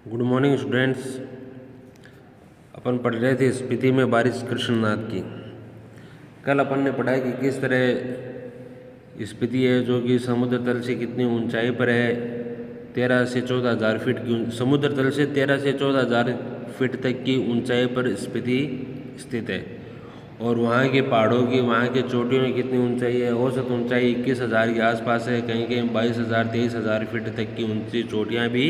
Good morning students. अपन पढ़ रहे थे स्पीति में बारिश कृष्णनाथ की। कल अपन ने पढ़ा कि किस तरह स्पीति है जो कि समुद्र तल से कितनी ऊंचाई पर है, 13 से 14 हज़ार फीट की। समुद्र तल से 13 से 14 हज़ार फीट तक की ऊंचाई पर स्पीति स्थित है। और वहाँ के पहाड़ों की, वहाँ के चोटियों में कितनी ऊंचाई है? औसत ऊंचाई 21,000 के आसपास है। कहीं कहीं 22,000 23,000 फीट तक की ऊंची चोटियाँ भी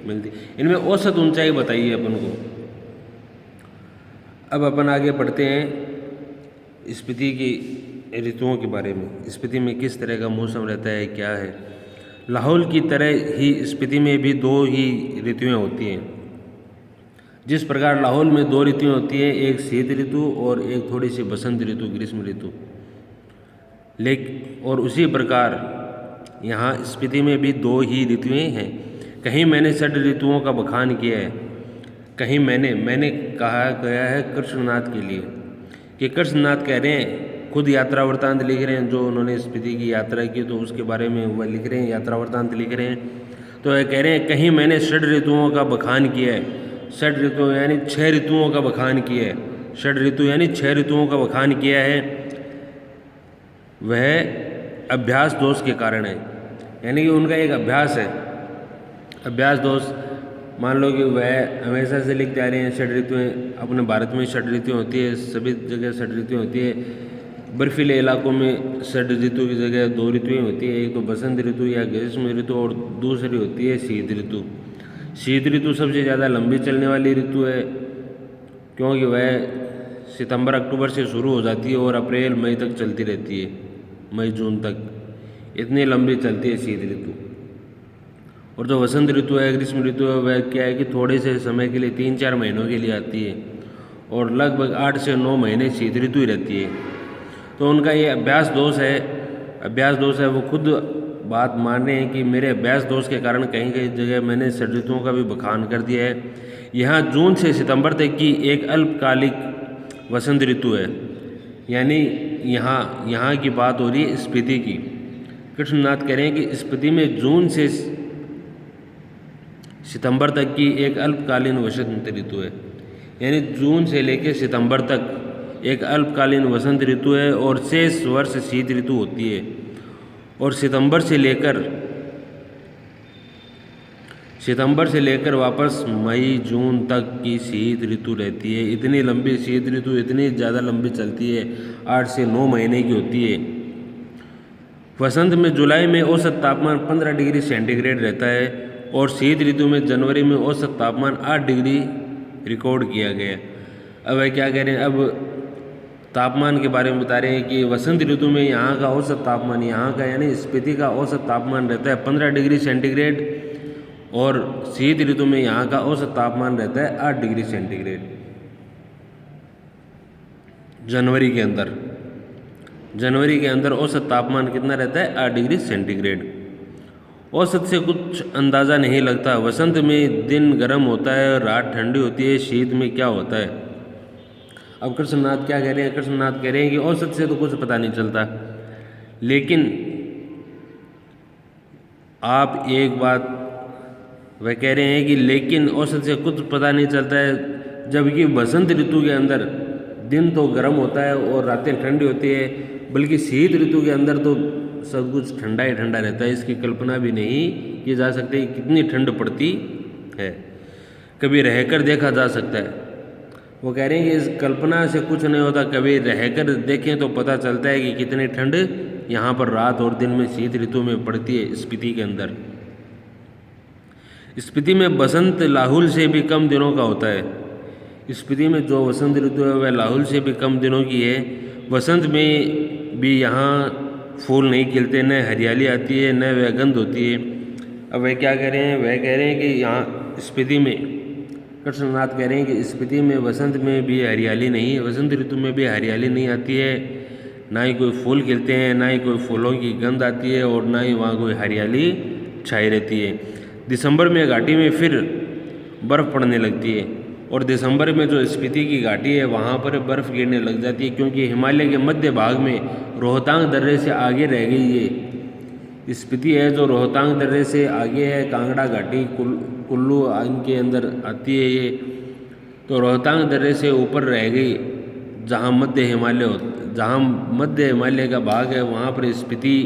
मिलती। इनमें औसत ऊंचाई बताइए अपन को। अब अपन आगे बढ़ते हैं स्पीति की ऋतुओं के बारे में। स्पीति में किस तरह का मौसम रहता है, क्या है। लाहौल की तरह ही स्पीति में भी दो ही ऋतुएं होती हैं। जिस प्रकार लाहौल में दो ऋतुएं होती हैं, एक शीत ऋतु और एक थोड़ी सी बसंत ऋतु, ग्रीष्म ऋतु। और उसी प्रकार यहाँ स्पीति में भी दो ही ऋतुएं हैं। कहीं मैंने षड ऋतुओं का बखान किया है, कहीं मैंने कहा गया है कृष्णनाथ के लिए कि कृष्णनाथ कह रहे हैं, खुद यात्रा वृत्तांत लिख रहे हैं। जो उन्होंने स्पीति की यात्रा की तो उसके बारे में वह लिख रहे हैं, यात्रा वृत्तांत लिख रहे हैं। तो वह कह रहे हैं कहीं मैंने षड ऋतुओं का बखान किया है। षड ऋतु यानी 6 ऋतुओं का बखान किया है। षड ऋतु यानी 6 ऋतुओं का बखान किया है। वह अभ्यास दोष के कारण है, यानी कि उनका एक अभ्यास है, अभ्यास दोष। मान लो कि वह हमेशा से लिखते आ रहे हैं षड ऋतुएँ। अपने भारत में षड ऋतुएँ होती है, सभी जगह षड ऋतुएँ होती है। बर्फीले इलाकों में षड ऋतु की जगह 2 ऋतुएँ होती है, एक तो बसंत ऋतु या ग्रीष्म ऋतु और दूसरी होती है शीत ऋतु। शीत ऋतु सबसे ज़्यादा लंबी चलने वाली ऋतु है, क्योंकि वह सितंबर अक्टूबर से शुरू हो जाती है और अप्रैल मई तक चलती रहती है, मई जून तक। इतनी लंबी चलती है शीत ऋतु। और जो वसंत ऋतु है, ग्रीष्म ऋतु है, वह क्या है कि थोड़े से समय के लिए 3-4 महीनों के लिए आती है और लगभग 8 से 9 महीने शीत ऋतु ही रहती है। तो उनका ये अभ्यास दोष है, अभ्यास दोष है। वो खुद बात मान रहे हैं कि मेरे अभ्यास दोष के कारण कहीं कहीं जगह मैंने षड ऋतुओं का भी बखान कर दिया है। यहाँ जून से सितंबर तक की एक अल्पकालिक वसंत ऋतु है, यानी यहाँ की बात हो रही है स्पीति की। कृष्णनाथ कह रहे हैं कि स्पीति में जून से सितंबर तक की एक अल्पकालीन वसंत ऋतु है, यानी जून से लेकर सितंबर तक एक अल्पकालीन वसंत ऋतु है और शेष वर्ष शीत ऋतु होती है। और सितंबर से लेकर वापस मई जून तक की शीत ऋतु रहती है। इतनी लंबी शीत ऋतु इतनी ज़्यादा लंबी चलती है, 8 से 9 महीने की होती है। वसंत में जुलाई में औसत तापमान 15 डिग्री सेंटीग्रेड रहता है और शीत ऋतु में जनवरी में औसत तापमान 8 डिग्री रिकॉर्ड किया गया। अब वह क्या कह रहे हैं, अब तापमान के बारे में बता रहे हैं कि वसंत ऋतु में यहाँ का औसत तापमान, यहाँ का यानी स्पीति का औसत तापमान रहता है 15 डिग्री सेंटीग्रेड और शीत ऋतु में यहाँ का औसत तापमान रहता है 8 डिग्री सेंटीग्रेड। जनवरी के अंदर औसत तापमान कितना रहता है? 8 डिग्री सेंटीग्रेड। औसत से कुछ अंदाज़ा नहीं लगता। वसंत में दिन गर्म होता है और रात ठंडी होती है। शीत में क्या होता है? अब कृष्णनाथ क्या कह रहे हैं? कृष्णनाथ कह रहे हैं कि औसत से तो कुछ पता नहीं चलता, लेकिन आप एक बात वह कह रहे हैं कि लेकिन औसत से कुछ पता नहीं चलता है, जबकि बसंत ऋतु के अंदर दिन तो गर्म होता है और रातें ठंडी होती है, बल्कि शीत ऋतु के अंदर तो सब कुछ ठंडा ही ठंडा रहता है। इसकी कल्पना भी नहीं की जा सकती कितनी ठंड पड़ती है, कभी रहकर देखा जा सकता है। वो कह रहे हैं कि इस कल्पना से कुछ नहीं होता, कभी रहकर देखें तो पता चलता है कि कितनी ठंड यहाँ पर रात और दिन में शीत ऋतु में पड़ती है स्पीति के अंदर। स्पीति में बसंत लाहुल से भी कम दिनों का होता है। स्पीति में जो वसंत ऋतु है वह लाहुल से भी कम दिनों की है। वसंत में भी यहाँ फूल नहीं खिलते, न हरियाली आती है, न वह गंध होती है। अब वह क्या कह रहे हैं? वह कह रहे हैं कि यहाँ स्पीति में, कृष्णनाथ कह रहे हैं कि स्पीति में वसंत में भी हरियाली नहीं है, वसंत ऋतु में भी हरियाली नहीं आती है, ना ही कोई फूल खिलते हैं, ना ही कोई फूलों की गंध आती है और ना ही वहाँ कोई हरियाली छाई रहती है। दिसंबर में घाटी में फिर बर्फ़ पड़ने लगती है और दिसंबर में जो स्पीति की घाटी है वहाँ पर बर्फ़ गिरने लग जाती है, क्योंकि हिमालय के मध्य भाग में रोहतांग दर्रे से आगे रह गई स्पीति है जो रोहतांग दर्रे से आगे है, कांगड़ा घाटी कुल्लू इनके अंदर आती है ये। तो रोहतांग दर्रे से ऊपर रह गई जहाँ मध्य हिमालय का भाग है, वहाँ पर स्पीति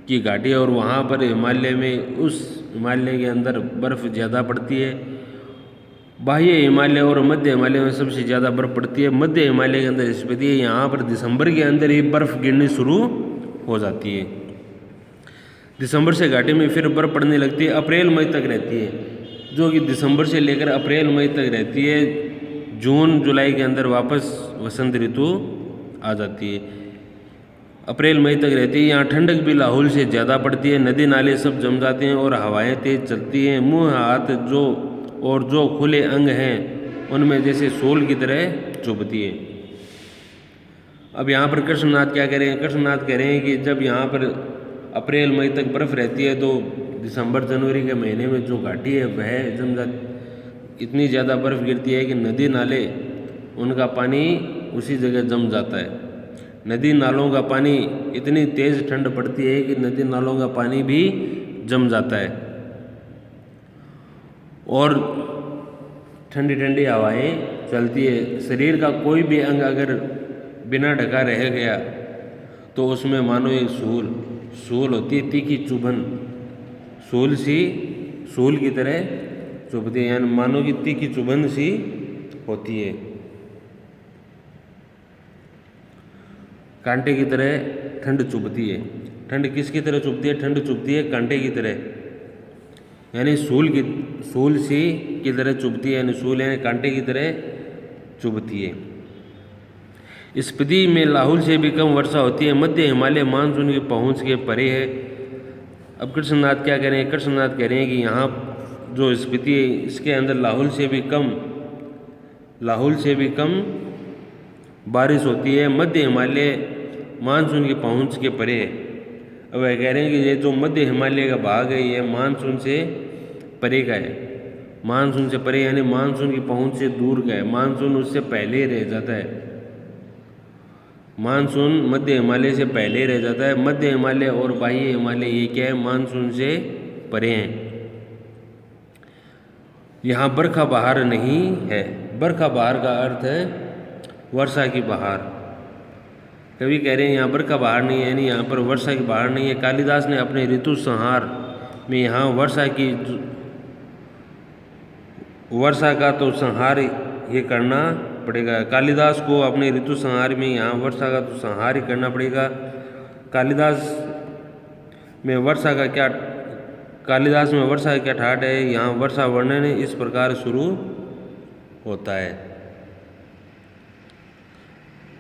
की घाटी है और वहाँ पर हिमालय में उस हिमालय के अंदर बर्फ़ ज़्यादा पड़ती है। बाह्य हिमालय और मध्य हिमालय में सबसे ज़्यादा बर्फ़ पड़ती है। मध्य हिमालय के अंदर स्पीति है, यहाँ पर दिसंबर के अंदर ही बर्फ़ गिरनी शुरू हो जाती है। दिसंबर से घाटी में फिर बर्फ़ पड़ने लगती है, अप्रैल मई तक रहती है, जो कि दिसंबर से लेकर अप्रैल मई तक रहती है। जून जुलाई के अंदर वापस वसंत ऋतु आ जाती है, अप्रैल मई तक रहती है। यहाँ ठंडक भी लाहौल से ज़्यादा पड़ती है, नदी नाले सब जम जाते हैं और हवाएं तेज़ चलती हैं। मुँह हाथ जो खुले अंग हैं उनमें जैसे सोल की तरह चुभती है। अब यहाँ पर कृष्णनाथ क्या कह रहे हैं? कृष्णनाथ कह रहे हैं कि जब यहाँ पर अप्रैल मई तक बर्फ़ रहती है तो दिसंबर जनवरी के महीने में जो घाटी है वह जम जाती, इतनी ज़्यादा बर्फ़ गिरती है कि नदी नाले उनका पानी उसी जगह जम जाता है। नदी नालों का पानी, इतनी तेज़ ठंड पड़ती है कि नदी नालों का पानी भी जम जाता है और ठंडी ठंडी हवाएं चलती है। शरीर का कोई भी अंग अगर बिना ढका रह गया तो उसमें मानो एक सूल होती है, तीखी चुभन, सूल की तरह चुभती है, यानी मानो की तीखी चुभन सी होती है, कांटे की तरह ठंड चुभती है। ठंड किसकी तरह चुभती है? ठंड चुभती है कांटे की तरह, यानी सूल सी की तरह चुभती है, यानी सूल यानी कांटे की तरह चुभती है। स्पीति में लाहौल से भी कम वर्षा होती है, मध्य हिमालय मानसून की पहुंच के परे है। अब कृष्णनाथ क्या कह रहे हैं? कृष्णनाथ कह रहे हैं कि यहाँ जो स्पीति है इसके अंदर लाहौल से भी कम बारिश होती है, मध्य हिमालय मानसून की पहुंच के परे है। अब वह कह रहे हैं कि ये जो मध्य हिमालय का भाग है ये मानसून से परे का है, मानसून से परे यानी मानसून की पहुंच से दूर का है, मानसून उससे पहले रह जाता है, मानसून मध्य हिमालय से पहले रह जाता है। मध्य हिमालय और बाह्य हिमालय ये क्या है? मानसून से परे हैं। यहाँ बरखा बहार नहीं है। बरखा बहार का अर्थ है वर्षा की बहार। कवि कह रहे हैं यहाँ बरखा बहार नहीं है, यानी यहाँ पर वर्षा की बहार नहीं है। कालिदास ने अपने ऋतु संहार में यहाँ वर्षा का तो संहार ये करना पड़ेगा। कालिदास को अपने ऋतु संहार में यहाँ वर्षा का तो संहार ही करना पड़ेगा। कालिदास में वर्षा का क्या ठाट है? यहाँ वर्षा वर्णन इस प्रकार शुरू होता है।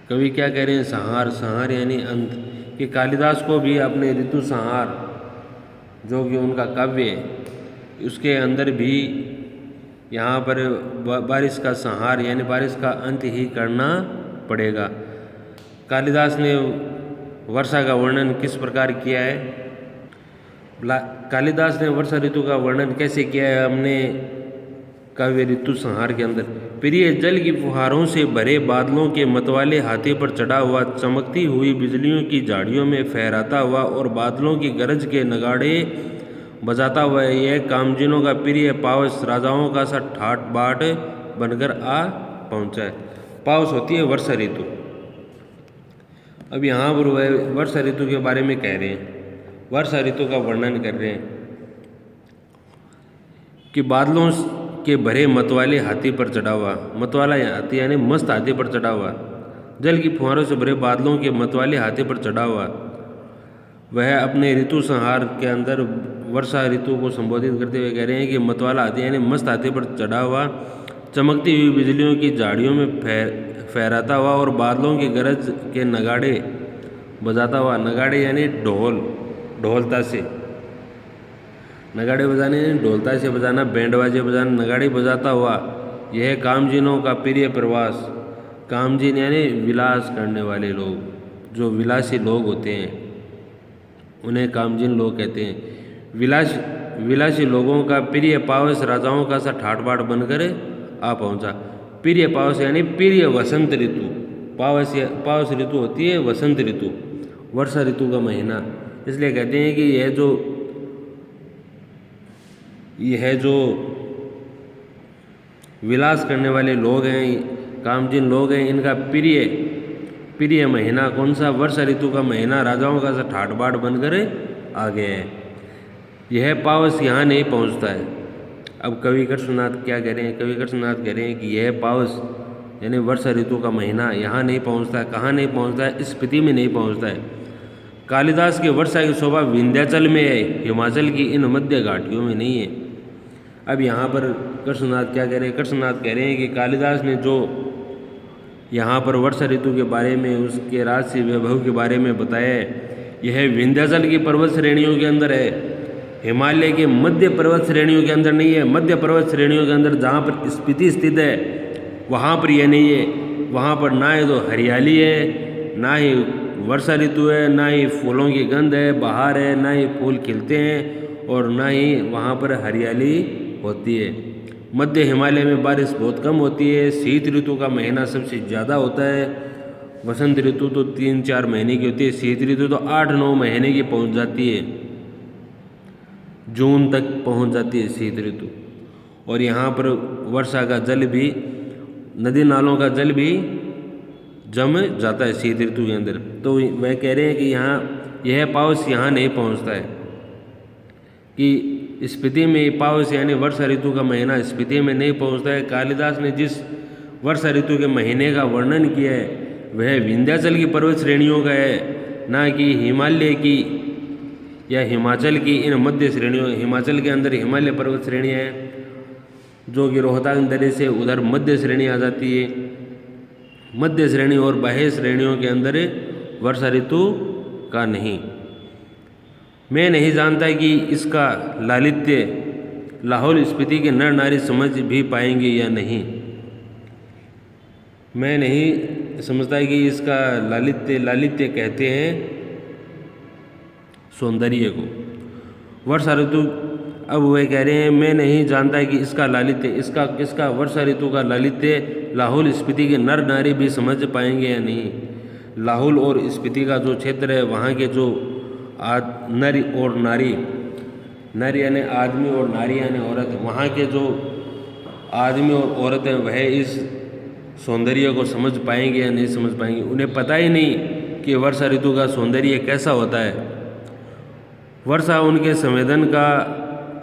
कवि क्या कह रहे हैं? संहार यानी अंत, कि कालिदास को भी अपने ऋतु संहार जो कि उनका काव्य है उसके अंदर भी यहाँ पर बारिश का संहार यानी बारिश का अंत ही करना पड़ेगा। कालिदास ने वर्षा का वर्णन किस प्रकार किया है? कालिदास ने वर्षा ऋतु का वर्णन कैसे किया है? हमने काव्य ऋतु संहार के अंदर, प्रिय जल की फुहारों से भरे बादलों के मतवाले हाथी पर चढ़ा हुआ, चमकती हुई बिजलियों की झाड़ियों में फहराता हुआ और बादलों की गरज के नगाड़े बजाता हुआ यह कामजिनों का प्रिय पावस राजाओं का सा ठाट बाट बनकर आ पहुँचा है। पावस होती है वर्षा ऋतु। अब यहाँ पर वह वर्षा ऋतु के बारे में कह रहे हैं, वर्षा ऋतु का वर्णन कर रहे हैं कि बादलों के भरे मतवाले हाथी पर चढ़ा हुआ, मतवाला हाथी यानी मस्त हाथी पर चढ़ा हुआ, जल की फुहारों से भरे बादलों के मतवाले हाथी पर चढ़ा हुआ, वह अपने ऋतु संहार के अंदर वर्षा ऋतु को संबोधित करते हुए कह रहे हैं कि मतवाला हाथी यानी मस्त हाथी पर चढ़ा हुआ, चमकती हुई बिजलियों की झाड़ियों में फहराता हुआ और बादलों की गरज के नगाड़े बजाता हुआ। नगाड़े यानी ढोलता से, नगाड़े बजाने ढोलता से बजाना, बैंड बाजे बजाना, नगाड़े बजाता हुआ यह कामजिनों का प्रिय प्रवास। कामजिन यानी विलास करने वाले लोग, जो विलासी लोग होते हैं उन्हें कामजिन लोग कहते हैं। विलासी लोगों का प्रिय पावस राजाओं का सा ठाट बाट बनकर आ पहुँचा। प्रिय पावस यानी प्रिय वसंत ऋतु। पावस ऋतु होती है वसंत ऋतु, वर्षा ऋतु का महीना, इसलिए कहते हैं कि यह जो विलास करने वाले लोग हैं, कामजिन लोग हैं, इनका प्रिय महीना कौन सा? वर्षा ऋतु का महीना राजाओं का सा ठाट बाट बनकर आ गया है। यह पावस यहाँ नहीं पहुँचता है। अब कवि कृष्णनाथ क्या कह रहे हैं? कवि कृष्णनाथ कह रहे हैं कि यह पावस यानी वर्षा ऋतु का महीना यहाँ नहीं पहुँचता है। कहाँ नहीं पहुँचता है? स्पीति में नहीं पहुँचता है। कालिदास की वर्षा की शोभा विंध्याचल में है, हिमाचल की इन मध्य घाटियों में नहीं है। अब यहाँ पर कृष्णनाथ क्या कह रहे हैं? कृष्णनाथ कह रहे हैं कि कालिदास ने जो यहाँ पर वर्षा ऋतु के बारे में, उसके राजसी वैभव के बारे में बताया है, यह विंध्याचल की पर्वत श्रेणियों के अंदर है, हिमालय के मध्य पर्वत श्रेणियों के अंदर नहीं है। मध्य पर्वत श्रेणियों के अंदर जहाँ पर स्पीति स्थित है वहाँ पर यह नहीं है। वहाँ पर ना ही तो हरियाली है, ना ही वर्षा ऋतु है, ना ही फूलों की गंध है, बहार है, ना ही फूल खिलते हैं और ना ही वहाँ पर हरियाली होती है। मध्य हिमालय में बारिश बहुत कम होती है। शीत ऋतु का महीना सबसे ज़्यादा होता है। वसंत ऋतु तो 3-4 महीने की होती है। शीत ऋतु तो 8-9 महीने की पहुँच जाती है, जून तक पहुँच जाती है शीत ऋतु। और यहाँ पर वर्षा का जल भी, नदी नालों का जल भी जम जाता है शीत ऋतु के अंदर। तो वह कह रहे हैं कि यह पावस यहाँ नहीं पहुँचता है, कि स्पीति में पावस यानी वर्षा ऋतु का महीना स्पीति में नहीं पहुँचता है। कालिदास ने जिस वर्षा ऋतु के महीने का वर्णन किया है वह विंध्याचल की पर्वत श्रेणियों का है, ना कि हिमालय की या हिमाचल की इन मध्य श्रेणियों। हिमाचल के अंदर हिमालय पर्वत श्रेणियाँ हैं जो कि रोहतांग दर्रे से उधर मध्य श्रेणी आ जाती है। मध्य श्रेणी और बाह्य श्रेणियों के अंदर वर्षा ऋतु का नहीं। मैं नहीं जानता कि इसका लालित्य लाहौल स्पीति के नर नारी समझ भी पाएंगे या नहीं। मैं नहीं समझता कि इसका लालित्य कहते हैं सौंदर्य को, वर्षा ऋतु। अब वह कह रहे हैं मैं नहीं जानता कि इसका लालित्य, इसका वर्षा ऋतु का लालित्य लाहौल स्पीति के नर नारी भी समझ पाएंगे या नहीं। लाहौल और स्पीति का जो क्षेत्र है वहाँ के जो नर और नारी, नर यानी आदमी और नारी यानी औरत, वहाँ के जो आदमी और औरत हैं वह इस सौंदर्य को समझ पाएंगे या नहीं समझ पाएंगे। उन्हें पता ही नहीं कि वर्षा ऋतु का सौंदर्य कैसा होता है। वर्षा उनके संवेदन का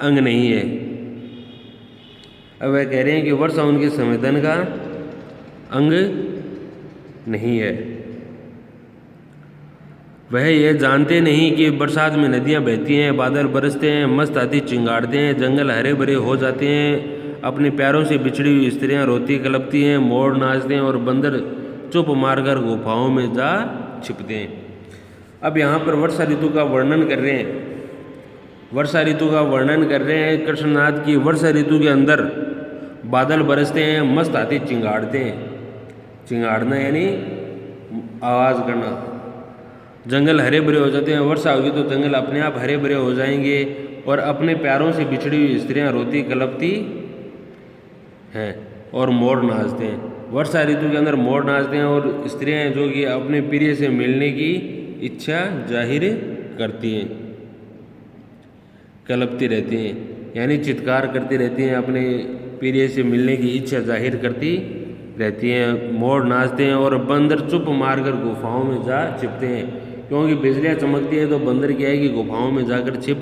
अंग नहीं है। अब वह कह रहे हैं कि वर्षा उनके संवेदन का अंग नहीं है। वह यह जानते नहीं कि बरसात में नदियाँ बहती हैं, बादल बरसते हैं, मस्त हाथी चिंगाड़ते हैं, जंगल हरे भरे हो जाते हैं, अपने प्यारों से बिछड़ी हुई स्त्रियाँ रोती कलपती हैं, मोर नाचते हैं और बंदर चुप मारकर गुफाओं में जा छिपते हैं। अब यहाँ पर वर्षा ऋतु का वर्णन कर रहे हैं। वर्षा ऋतु का वर्णन कर रहे हैं कृष्णनाथ की। वर्षा ऋतु के अंदर बादल बरसते हैं, मस्त हाथी चिंगाड़ते हैं। चिंगाड़ना यानी आवाज़ करना। जंगल हरे भरे हो जाते हैं। वर्षा होगी तो जंगल अपने आप हरे भरे हो जाएंगे और अपने प्यारों से बिछड़ी हुई स्त्रियाँ रोती कलपती हैं और मोर नाचते हैं। वर्षा ऋतु के अंदर मोर नाचते हैं और स्त्रियाँ जो कि अपने प्रिय से मिलने की इच्छा जाहिर करती हैं, कलपती रहती हैं यानी चित्कार करती रहती हैं, अपने प्रिय से मिलने की इच्छा जाहिर करती रहती हैं। मोर नाचते हैं और बंदर चुप मारकर गुफाओं में जा छिपते हैं, क्योंकि बिजलियाँ चमकती है तो बंदर क्या है कि गुफाओं में जाकर छिप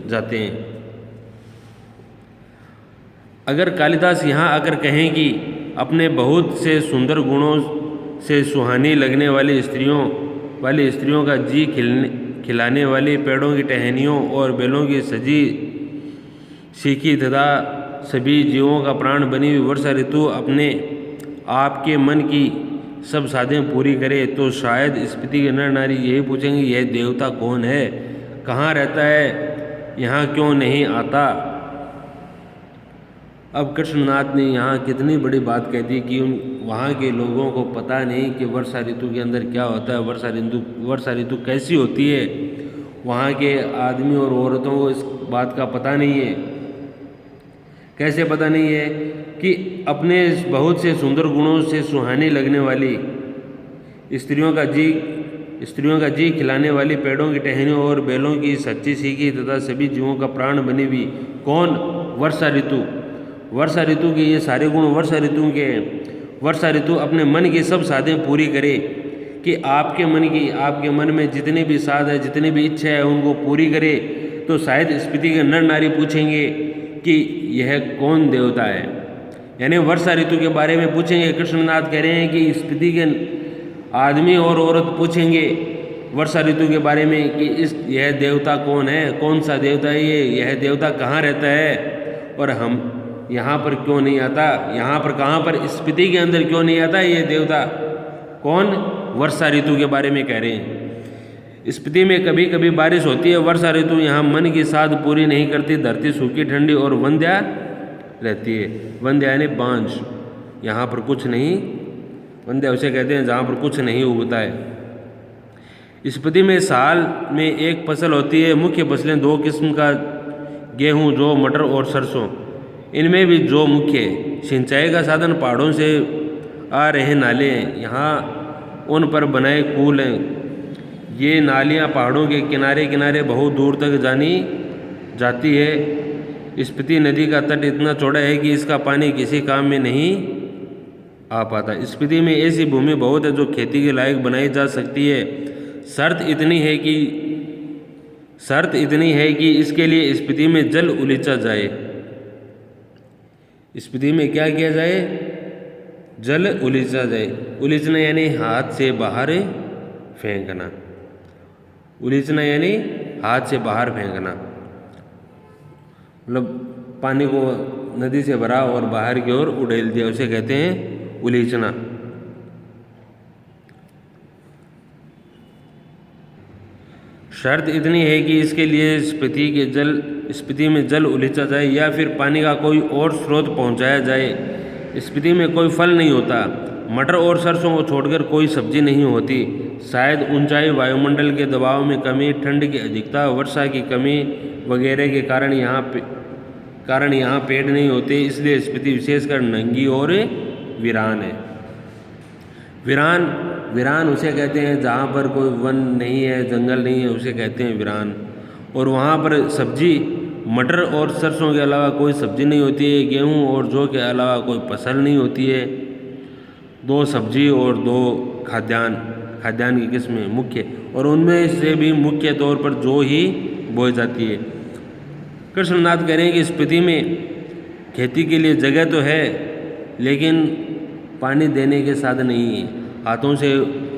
जाते हैं। अगर कालिदास यहाँ आकर कहें कि अपने बहुत से सुंदर गुणों से सुहानी लगने वाली स्त्रियों का जी खिलाने वाली पेड़ों की टहनियों और बेलों की सजी सीखी तथा सभी जीवों का प्राण बनी हुई वर्षा ऋतु अपने आपके मन की सब साधें पूरी करे, तो शायद स्पीति के नर नारी यही पूछेंगे यह देवता कौन है, कहाँ रहता है, यहाँ क्यों नहीं आता। अब कृष्णनाथ ने यहाँ कितनी बड़ी बात कह दी कि वहाँ के लोगों को पता नहीं कि वर्षा ऋतु के अंदर क्या होता है, वर्षा ऋतु कैसी होती है। वहाँ के आदमी और औरतों को इस बात का पता नहीं है। कैसे पता नहीं है कि अपने बहुत से सुंदर गुणों से सुहानी लगने वाली स्त्रियों का जी स्त्रियों का जी खिलाने वाली, पेड़ों की टहनियों और बैलों की सच्ची सीखी तथा सभी जीवों का प्राण बनी हुई। कौन? वर्षा ऋतु। वर्षा ऋतु के ये सारे गुण वर्षा ऋतु के हैं। वर्षा ऋतु अपने मन की सब साधें पूरी करे कि आपके मन में जितनी भी साध है, जितनी भी इच्छा है, उनको पूरी करे। तो शायद स्पीति के नर नारी पूछेंगे कि यह कौन देवता है, यानी वर्षा ऋतु के बारे में पूछेंगे। कृष्णनाथ कह रहे हैं कि स्पीति के आदमी और औरत पूछेंगे वर्षा ऋतु के बारे में कि यह देवता कौन है, कौन सा देवता है यह देवता कहाँ रहता है और हम यहाँ पर क्यों नहीं आता, यहाँ पर कहाँ पर स्पीति के अंदर क्यों नहीं आता ये देवता। कौन? वर्षा ऋतु के बारे में कह रहे हैं। स्पीति में कभी कभी बारिश होती है। वर्षा ऋतु यहाँ मन की साध पूरी नहीं करती। धरती सूखी ठंडी और वंध्या रहती है। वंध्या यानी बांझ, यहाँ पर कुछ नहीं। वंध्या उसे कहते हैं जहाँ पर कुछ नहीं उगता है। स्पीति में साल में एक फसल होती है। मुख्य फसलें दो किस्म का, गेहूँ, जौ, मटर और सरसों। इनमें भी जौ मुख्य है। सिंचाई का साधन पहाड़ों से आ रहे नाले हैं। यहाँ उन पर बनाए कुल हैं। ये नालियाँ पहाड़ों के किनारे किनारे बहुत दूर तक जानी जाती है। स्पीति नदी का तट इतना चौड़ा है कि इसका पानी किसी काम में नहीं आ पाता। स्पीति में ऐसी भूमि बहुत है जो खेती के लायक बनाई जा सकती है। शर्त इतनी है कि इसके लिए स्पीति में जल उलीचा जाए। स्पीति में क्या किया जाए? जल उलीचा जाए। उलीचना यानी हाथ से बाहर फेंकना। उलीचना यानी हाथ से बाहर फेंकना, मतलब पानी को नदी से भरा और बाहर की ओर उड़ेल दिया, उसे कहते हैं उलीचना। शर्त इतनी है कि इसके लिए स्पीति में जल उलीचा जाए या फिर पानी का कोई और स्रोत पहुंचाया जाए। स्पीति में कोई फल नहीं होता। मटर और सरसों को छोड़कर कोई सब्जी नहीं होती। शायद ऊंचाई, वायुमंडल के दबाव में कमी, ठंड की अधिकता, वर्षा की कमी वगैरह के कारण यहाँ पेड़ नहीं होते। इसलिए स्पीति विशेषकर नंगी और वीरान है। वीरान उसे कहते हैं जहाँ पर कोई वन नहीं है, जंगल नहीं है, उसे कहते हैं वीरान। और वहाँ पर सब्जी, मटर और सरसों के अलावा कोई सब्जी नहीं होती है। गेहूँ और जौ के अलावा कोई फसल नहीं होती है। 2 सब्जी और 2 खाद्यान्न की किस्में मुख्य, और उनमें से भी मुख्य तौर पर जौ ही बोई जाती है। कृष्णनाथ कह रहे हैं कि स्पीति में खेती के लिए जगह तो है, लेकिन पानी देने के साधन नहीं है। हाथों से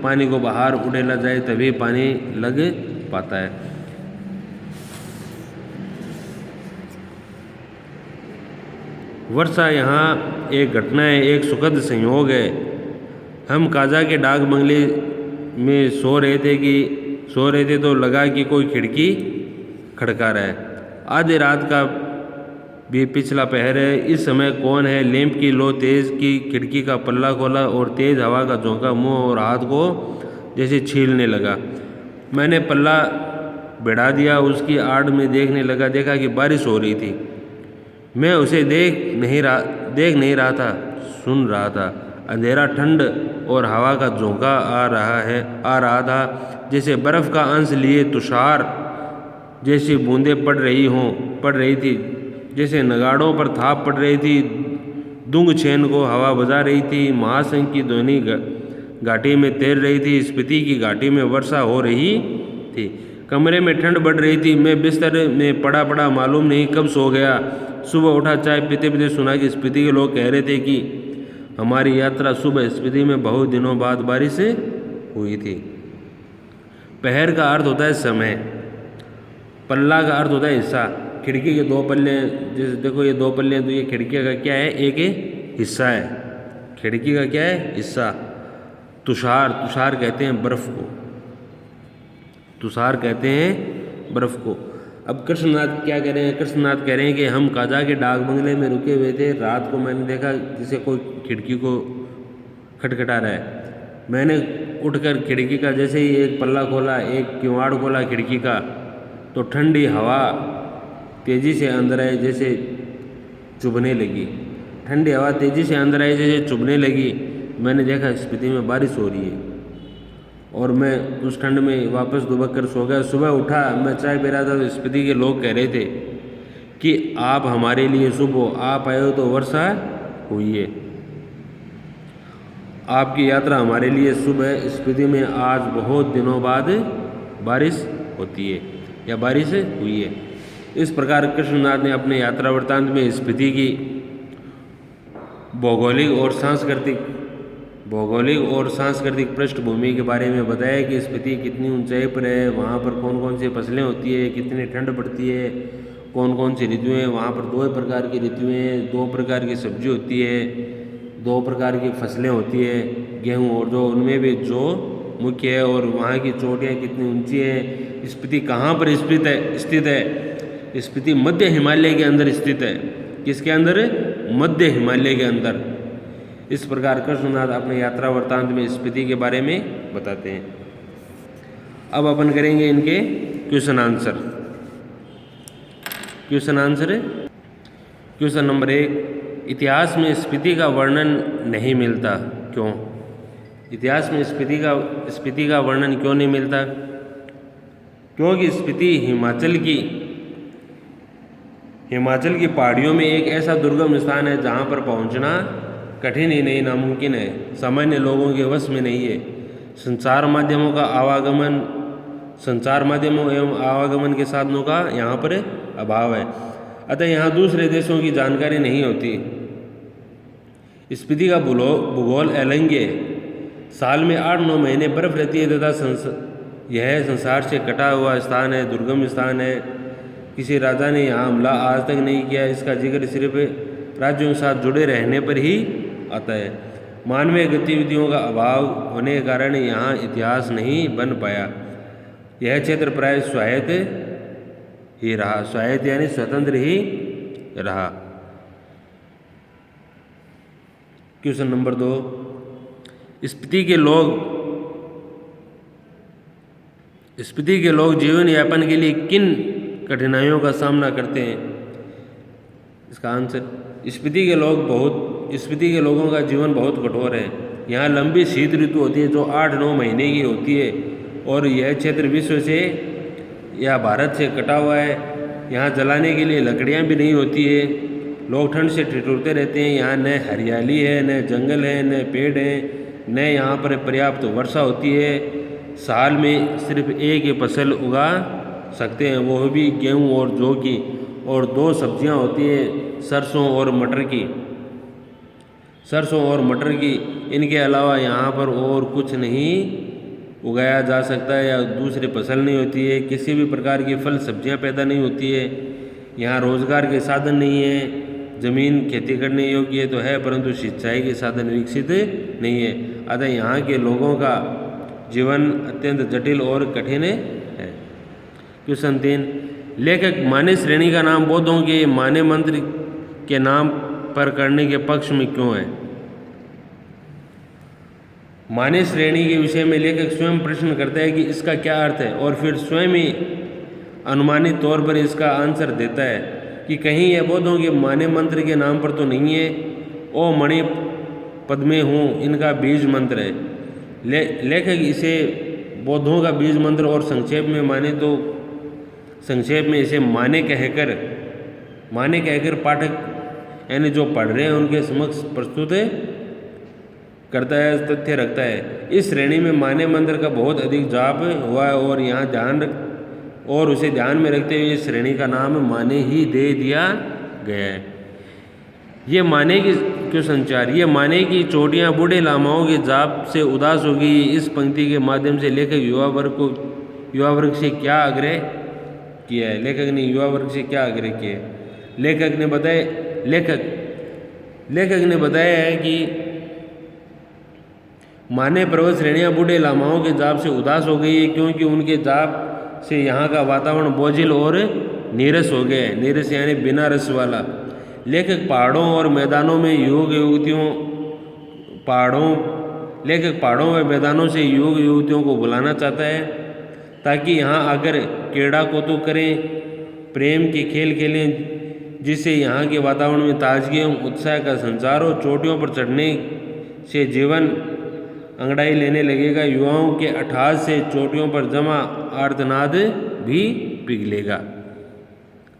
पानी को बाहर उड़ेला जाए तभी पानी लग पाता है। वर्षा यहाँ एक घटना है, एक सुखद संयोग है। हम काजा के डाक बंगले में सो रहे थे तो लगा कि कोई खिड़की खड़का रहा है। आधी रात का भी पिछला पहर है। इस समय कौन है? लैंप की लो तेज की खिड़की का पल्ला खोला और तेज हवा का झोंका मुंह और हाथ को जैसे छीलने लगा। मैंने पल्ला बढ़ा दिया, उसकी आड़ में देखने लगा। देखा कि बारिश हो रही थी। मैं उसे देख नहीं रहा था, सुन रहा था। अंधेरा, ठंड और हवा का झोंका आ रहा था, जैसे बर्फ का अंश लिए तुषार जैसी बूंदें पड़ रही थी, जैसे नगाड़ों पर थाप पड़ रही थी। दुंग छेन को हवा बजा रही थी। महाशंख की ध्वनि घाटी में तैर रही थी। स्पीति की घाटी में वर्षा हो रही थी। कमरे में ठंड बढ़ रही थी। मैं बिस्तर में पड़ा मालूम नहीं कब सो गया। सुबह उठा, चाय पीते पीते सुना कि स्पीति के लोग कह रहे थे कि हमारी यात्रा सुबह स्पीति में बहुत दिनों बाद बारिश हुई थी। पहर का अर्थ होता है समय, पल्ला का अर्थ होता है हिस्सा। खिड़की के 2 पल्ले, जैसे देखो ये 2 पल्ले हैं, तो ये खिड़की का क्या है? एक हिस्सा है। खिड़की का क्या है? हिस्सा। तुषार कहते हैं बर्फ को। तुषार कहते हैं बर्फ को। अब कृष्णनाथ क्या कह रहे हैं? कृष्णनाथ कह रहे हैं कि हम काजा के डाक बंगले में रुके हुए थे। रात को मैंने देखा जैसे कोई खिड़की को खटखटा रहा है। मैंने उठकर खिड़की का जैसे ही एक पल्ला खोला, एक किवाड़ खोला खिड़की का, तो ठंडी हवा तेज़ी से अंदर आए जैसे चुभने लगी। ठंडी हवा तेज़ी से अंदर आए जैसे चुभने लगी। मैंने देखा स्पीति में बारिश हो रही है। और मैं उस ठंड में वापस दुबक कर सो गया। सुबह उठा, मैं चाय पी रहा था तो स्पीति के लोग कह रहे थे कि आप हमारे लिए शुभ हो, आप आए हो तो वर्षा हुई है, आपकी यात्रा हमारे लिए शुभ है। स्पीति में आज बहुत दिनों बाद बारिश होती है या बारिश हुई है। इस प्रकार कृष्णनाथ ने अपने यात्रा वृत्तांत में स्पीति की भौगोलिक और सांस्कृतिक पृष्ठभूमि के बारे में बताया कि स्पीति कितनी ऊंचाई पर है, वहाँ पर कौन कौन सी फसलें होती है, कितनी ठंड पड़ती है, कौन कौन सी ऋतुएँ, वहाँ पर 2 प्रकार की ऋतुएँ हैं, 2 प्रकार की सब्जी होती है, 2 प्रकार की फसलें होती है, गेहूँ और जौ, उनमें भी जौ मुख्य है, और वहाँ की चोटियाँ कितनी ऊंची है। स्पीति कहाँ पर स्थित है? स्पीति मध्य हिमालय के अंदर स्थित है। किसके अंदर? मध्य हिमालय के अंदर। इस प्रकार कृष्णनाथ अपने यात्रा वृत्तांत में स्पीति के बारे में बताते हैं। अब अपन करेंगे इनके क्वेश्चन आंसर। क्वेश्चन नंबर 1, इतिहास में स्पीति का वर्णन नहीं मिलता, क्यों? इतिहास में स्पीति का वर्णन क्यों नहीं मिलता? क्योंकि स्पीति हिमाचल की पहाड़ियों में एक ऐसा दुर्गम स्थान है जहाँ पर पहुँचना कठिन ही नहीं, नामुमकिन है, सामान्य लोगों के वश में नहीं है। संचार माध्यमों एवं आवागमन के साधनों का यहाँ पर अभाव है, अतः यहाँ दूसरे देशों की जानकारी नहीं होती। स्पीति का भूगोल अलंघ्य है, साल में 8-9 महीने बर्फ रहती है तथा यह संसार से कटा हुआ स्थान है, दुर्गम स्थान है। किसी राजा ने यहाँ हमला आज तक नहीं किया, इसका जिक्र सिर्फ राज्यों के साथ जुड़े रहने पर ही आता है। मानवीय गतिविधियों का अभाव होने के कारण यहाँ इतिहास नहीं बन पाया। यह क्षेत्र प्राय स्वायत्त ही रहा, स्वायत्त यानी स्वतंत्र ही रहा। क्वेश्चन नंबर 2, स्पीति के लोग जीवन यापन के लिए किन कठिनाइयों का सामना करते हैं? इसका आंसर, स्पीति के लोगों का जीवन बहुत कठोर है। यहाँ लंबी शीत ऋतु होती है जो 8-9 महीने की होती है, और यह क्षेत्र विश्व से या भारत से कटा हुआ है। यहाँ जलाने के लिए लकड़ियाँ भी नहीं होती है। लोग ठंड से ठिठुरते रहते हैं। यहाँ न हरियाली है, न जंगल है, न पेड़ हैं, न यहाँ पर पर्याप्त वर्षा होती है। साल में सिर्फ एक ही फसल उगा सकते हैं, वो भी गेहूँ और जौ की, और 2 सब्जियाँ होती है, सरसों और मटर की। इनके अलावा यहाँ पर और कुछ नहीं उगाया जा सकता है, या दूसरी फसल नहीं होती है। किसी भी प्रकार की फल सब्जियाँ पैदा नहीं होती है। यहाँ रोजगार के साधन नहीं है। ज़मीन खेती करने योग्य तो है, परंतु सिंचाई के साधन विकसित नहीं है, अतः यहाँ के लोगों का जीवन अत्यंत जटिल और कठिन है। क्वेश्चन 3, लेखक माने श्रेणी का नाम बौद्धों के माने मंत्र के नाम पर करने के पक्ष में क्यों है? माने श्रेणी के विषय में लेखक स्वयं प्रश्न करता है कि इसका क्या अर्थ है, और फिर स्वयं ही अनुमानित तौर पर इसका आंसर देता है कि कहीं यह बौद्धों के माने मंत्र के नाम पर तो नहीं है। ओ मणि पद्मे हूँ, इनका बीज मंत्र है। लेखक इसे बौद्धों का बीज मंत्र और संक्षेप में इसे माने कहकर पाठक यानी जो पढ़ रहे हैं उनके समक्ष प्रस्तुत करता है, तथ्य रखता है। इस श्रेणी में माने मंत्र का बहुत अधिक जाप हुआ है, और उसे ध्यान में रखते हुए इस श्रेणी का नाम माने ही दे दिया गया है। ये माने की चोटियाँ बूढ़े लामाओं के जाप से उदास हो गई। इस पंक्ति के माध्यम से लेखक युवा वर्ग से क्या आग्रह किया है? लेखक ने बताया है कि माने पर्वत श्रेणियाँ बूढ़े लामाओं के जाप से उदास हो गई है, क्योंकि उनके जाप से यहाँ का वातावरण बोझिल और नीरस हो गया है। नीरस यानी बिना रस वाला। लेखक पहाड़ों व मैदानों से युवक युवतियों को बुलाना चाहता है, ताकि यहाँ आकर क्रीड़ा कौतुक करें, प्रेम के खेल खेलें, जिससे यहाँ के वातावरण में ताजगी एवं उत्साह का संचार हो। चोटियों पर चढ़ने से जीवन अंगड़ाई लेने लगेगा, युवाओं के अट्टहास से चोटियों पर जमा आर्तनाद भी पिघलेगा।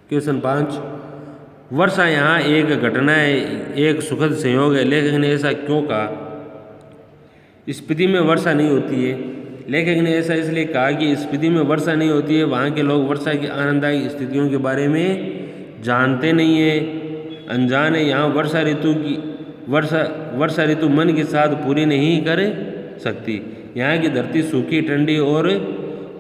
क्वेश्चन 5, वर्षा यहाँ एक घटना है, एक सुखद संयोग है, लेखक ने ऐसा क्यों कहा? स्पीति में वर्षा नहीं होती है। लेखक ने ऐसा इसलिए कहा कि स्पीति में वर्षा नहीं होती है, वहाँ के लोग वर्षा की आनंददायक स्थितियों के बारे में जानते नहीं है, अनजान है। यहाँ वर्षा ऋतु मन के साथ पूरी नहीं कर सकती। यहाँ की धरती सूखी, ठंडी और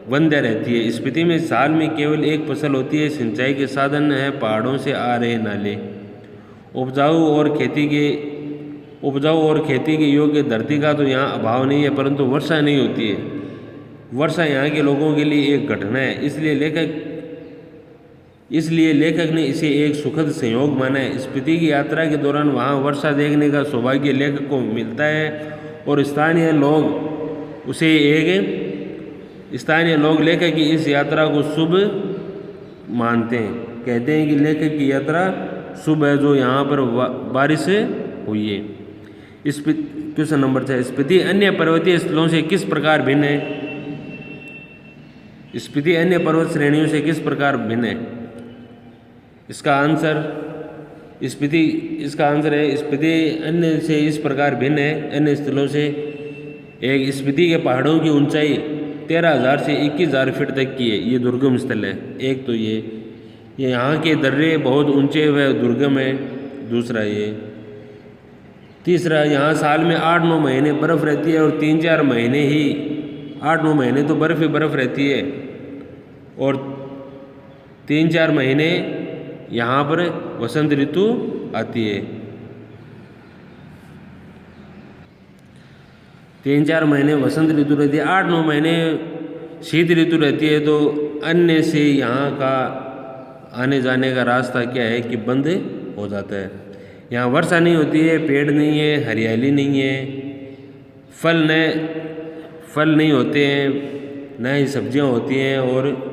वंध्य रहती है। स्पीति में साल में केवल एक फसल होती है, सिंचाई के साधन है पहाड़ों से आ रहे नाले। उपजाऊ और खेती के योग्य धरती का तो यहाँ अभाव नहीं है, परंतु वर्षा नहीं होती है। वर्षा यहाँ के लोगों के लिए एक घटना है, इसलिए लेखक ने इसे एक सुखद संयोग माना है। स्पीति की यात्रा के दौरान वहाँ वर्षा देखने का सौभाग्य लेखक को मिलता है और स्थानीय लोग लेखक की इस यात्रा को शुभ मानते हैं। कहते हैं कि लेखक की यात्रा शुभ है जो यहाँ पर बारिश हुई है। क्वेश्चन नंबर 6, स्पीति अन्य पर्वतीय स्थलों से किस प्रकार भिन्न है? स्पीति अन्य पर्वत श्रेणियों से किस प्रकार भिन्न है? इसका आंसर है स्पीति अन्य से इस प्रकार भिन्न है, अन्य स्थलों से। एक, स्पीति के पहाड़ों की ऊंचाई 13,000 से 21,000 फीट तक की है, ये दुर्गम स्थल है। एक तो ये यहाँ के दर्रे बहुत ऊंचे व दुर्गम है। दूसरा ये। तीसरा, यहाँ साल में 8-9 महीने बर्फ़ रहती है और 3-4 महीने ही 8-9 महीने तो बर्फ़ ही बर्फ़ रहती है और 3-4 महीने यहाँ पर वसंत ऋतु आती है। 3-4 महीने वसंत ऋतु रहती है, 8-9 महीने शीत ऋतु रहती है। तो अन्य से यहाँ का आने जाने का रास्ता क्या है कि बंद हो जाता है। यहाँ वर्षा नहीं होती है, पेड़ नहीं है, हरियाली नहीं है, फल नहीं होते हैं, न ही सब्जियाँ होती हैं और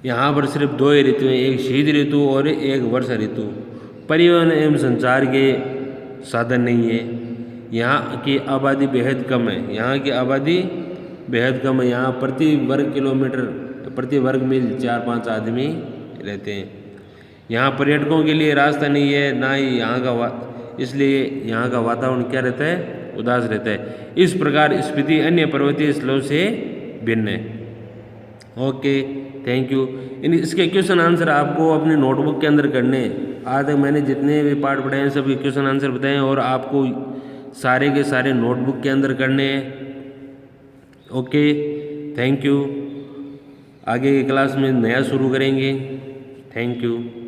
यहाँ पर सिर्फ 2 ही ऋतु हैं, एक शीत ऋतु और एक वर्षा ऋतु। परिवहन एवं संचार के साधन नहीं है। यहाँ की आबादी बेहद कम है। यहाँ प्रति वर्ग मील 4-5 आदमी रहते हैं। यहाँ पर्यटकों के लिए रास्ता नहीं है, ना ही इसलिए यहाँ का वातावरण क्या रहता है? उदास रहता है। इस प्रकार स्पीति अन्य पर्वतीय स्थलों से भिन्न है। Okay, thank you. इसके क्वेश्चन आंसर आपको अपने नोटबुक के अंदर करने हैं। आज तक मैंने जितने भी पार्ट पढ़ाए हैं सभी क्वेश्चन आंसर बताए और आपको सारे के सारे नोटबुक के अंदर करने हैं। Okay, thank you. आगे की क्लास में नया शुरू करेंगे। Thank you.